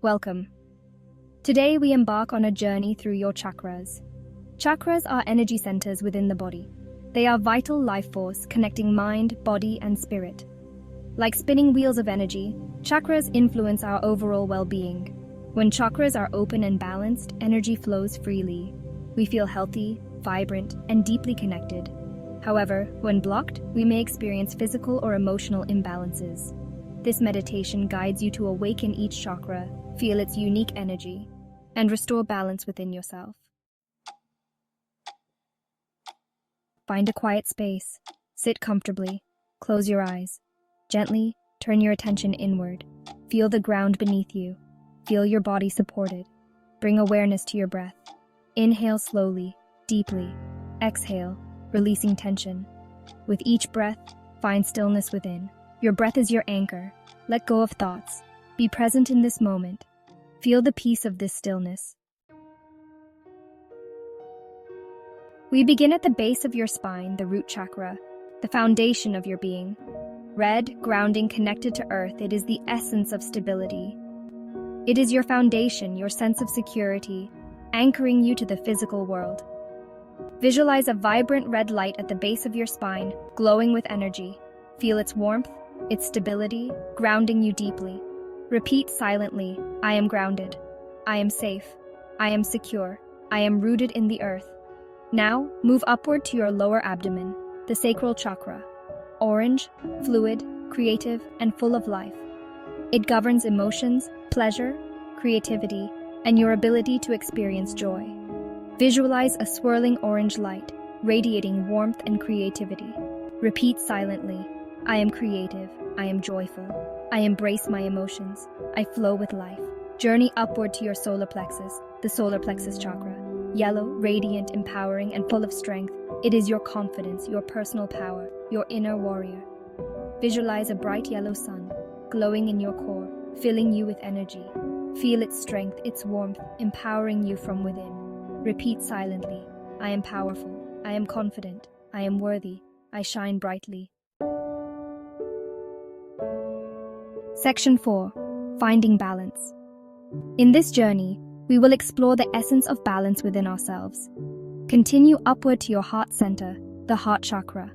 Welcome. Today we embark on a journey through your chakras. Chakras are energy centers within the body. They are vital life force connecting mind, body, and spirit. Like spinning wheels of energy, chakras influence our overall well-being. When chakras are open and balanced, energy flows freely. We feel healthy, vibrant, and deeply connected. However, when blocked, we may experience physical or emotional imbalances. This meditation guides you to awaken each chakra, feel its unique energy, and restore balance within yourself. Find a quiet space, sit comfortably, close your eyes. Gently turn your attention inward. Feel the ground beneath you. Feel your body supported. Bring awareness to your breath. Inhale slowly, deeply. Exhale, releasing tension. With each breath, find stillness within. Your breath is your anchor. Let go of thoughts. Be present in this moment. Feel the peace of this stillness. We begin at the base of your spine, the root chakra, the foundation of your being. Red, grounding, connected to earth, it is the essence of stability. It is your foundation, your sense of security, anchoring you to the physical world. Visualize a vibrant red light at the base of your spine, glowing with energy. Feel its warmth, its stability, grounding you deeply. Repeat silently, I am grounded. I am safe. I am secure. I am rooted in the earth. Now, move upward to your lower abdomen, the sacral chakra. Orange, fluid, creative, and full of life. It governs emotions, pleasure, creativity, and your ability to experience joy. Visualize a swirling orange light, radiating warmth and creativity. Repeat silently, I am creative, I am joyful, I embrace my emotions, I flow with life. Journey upward to your solar plexus, the solar plexus chakra. Yellow, radiant, empowering, and full of strength, it is your confidence, your personal power, your inner warrior. Visualize a bright yellow sun, glowing in your core, filling you with energy. Feel its strength, its warmth, empowering you from within. Repeat silently, I am powerful, I am confident, I am worthy, I shine brightly. Section 4. Finding Balance. In this journey, we will explore the essence of balance within ourselves. Continue upward to your heart center, the heart chakra.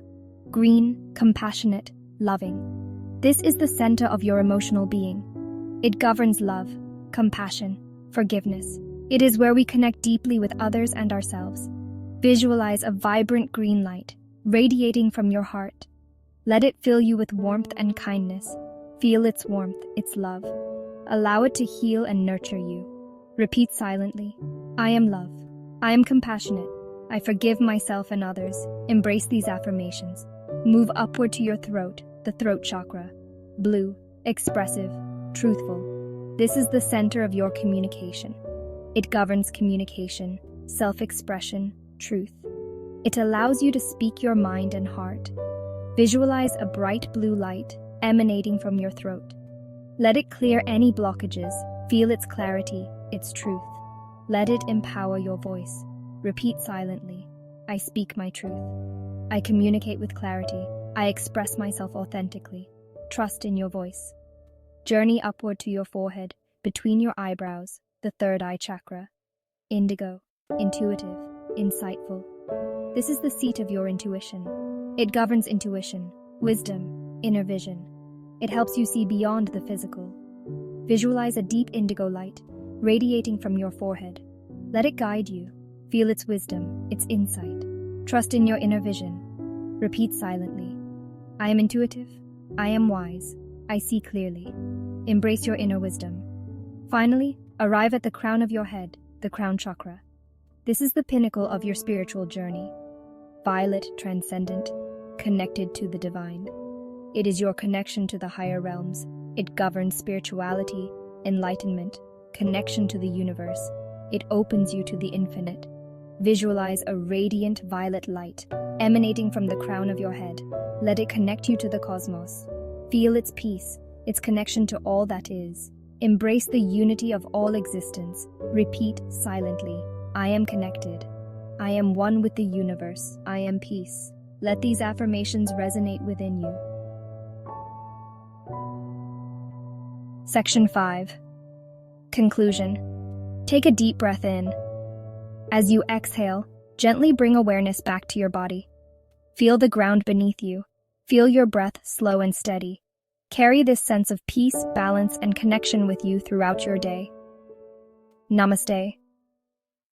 Green, compassionate, loving. This is the center of your emotional being. It governs love, compassion, forgiveness. It is where we connect deeply with others and ourselves. Visualize a vibrant green light, radiating from your heart. Let it fill you with warmth and kindness. Feel its warmth, its love. Allow it to heal and nurture you. Repeat silently, I am love. I am compassionate. I forgive myself and others. Embrace these affirmations. Move upward to your throat, the throat chakra. Blue, expressive, truthful. This is the center of your communication. It governs communication, self-expression, truth. It allows you to speak your mind and heart. Visualize a bright blue light emanating from your throat. Let it clear any blockages. Feel its clarity, its truth. Let it empower your voice. Repeat silently, I speak my truth. I communicate with clarity. I express myself authentically. Trust in your voice. Journey upward to your forehead, between your eyebrows, the third eye chakra. Indigo, intuitive, insightful. This is the seat of your intuition. It governs intuition, wisdom, inner vision. It helps you see beyond the physical. Visualize a deep indigo light, radiating from your forehead. Let it guide you. Feel its wisdom, its insight. Trust in your inner vision. Repeat silently, I am intuitive. I am wise. I see clearly. Embrace your inner wisdom. Finally, arrive at the crown of your head, the crown chakra. This is the pinnacle of your spiritual journey. Violet, transcendent, connected to the divine. It is your connection to the higher realms. It governs spirituality, enlightenment, connection to the universe. It opens you to the infinite. Visualize a radiant violet light emanating from the crown of your head. Let it connect you to the cosmos. Feel its peace, its connection to all that is. Embrace the unity of all existence. Repeat silently, I am connected. I am one with the universe. I am peace. Let these affirmations resonate within you. Section 5. Conclusion. Take a deep breath in. As you exhale, gently bring awareness back to your body. Feel the ground beneath you. Feel your breath slow and steady. Carry this sense of peace, balance, and connection with you throughout your day. Namaste.